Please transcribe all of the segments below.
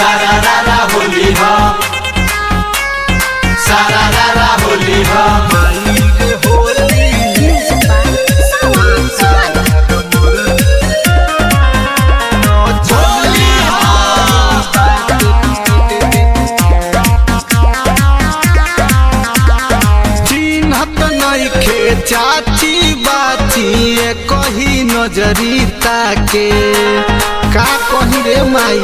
सारारा होली हो, सारारा होली हो। चाची बाची कही नजरी ताके का कही रे माई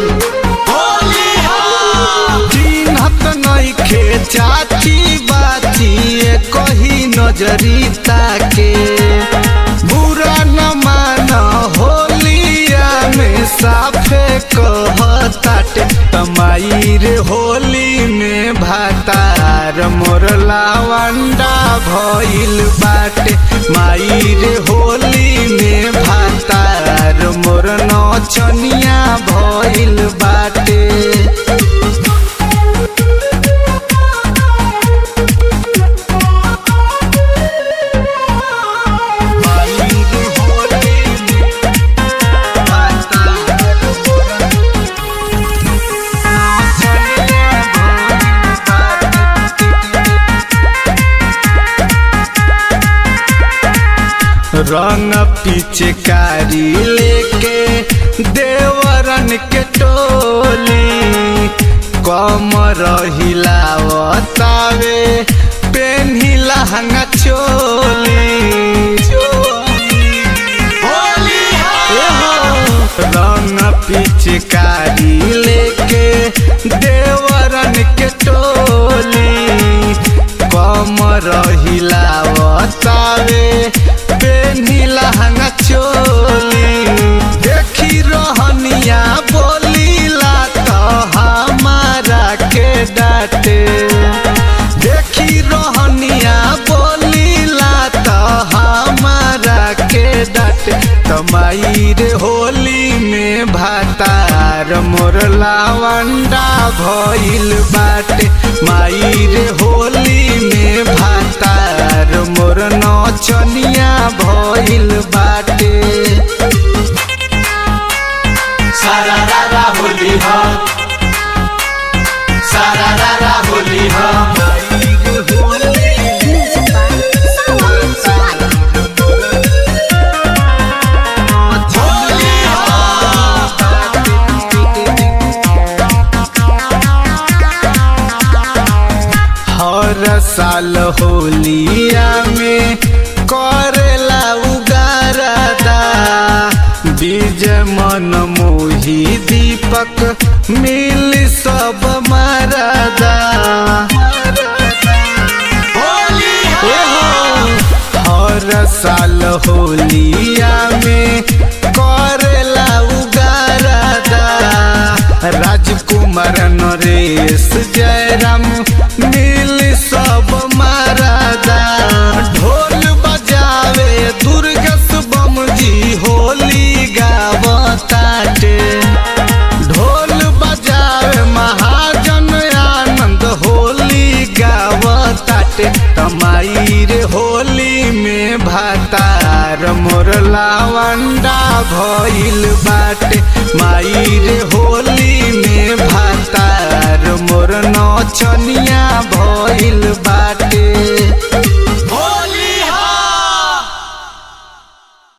होली हो, चिन्हत नइखे चाची बाची कही नजरी ताके बुरा न मान होलिया में साफे कहताटे तमाई रे होली में भातार मोर लावंडा भइल बाटे माई रे होली में भातार मोर नचनिया भइल बाटे। रंग पिचकारी लेके देवरन के टोली कमर हिलावतावे पेन्ही लहंगा चोली होली हो, रंग पिचकारी लेके देवरन के टोली कमर हिलावतावे पेन्ही लहंगा चोली देखी रहनिया बोलीला तो हमारा के डांटे देखी रहनिया बोलीला तो हमारा के डांटे तमाई रे होली में भातार मोर लावंडा भइल बाटे माई रे होली में भातार मोर नचनिया भइल बाटे। सारारा होली हो, सारारा होली हो। हर साल होलिया में करेला उगारदा विजय मन मोही दीपक मिल सब मरदा होली हो, हर साल होलिया में करेला उगारदा राजकुमार नरेश जयराम मिल सब मरदा ढोल बजावे दुर्गस बम जी होली गावताटे ढोल बजावे महाजन आनंद होली गावताटे तमाई रे होली में भातार मोर लावंडा भइल बाटे माई रे होली में भातार मोर नचनिया भइल बाटे।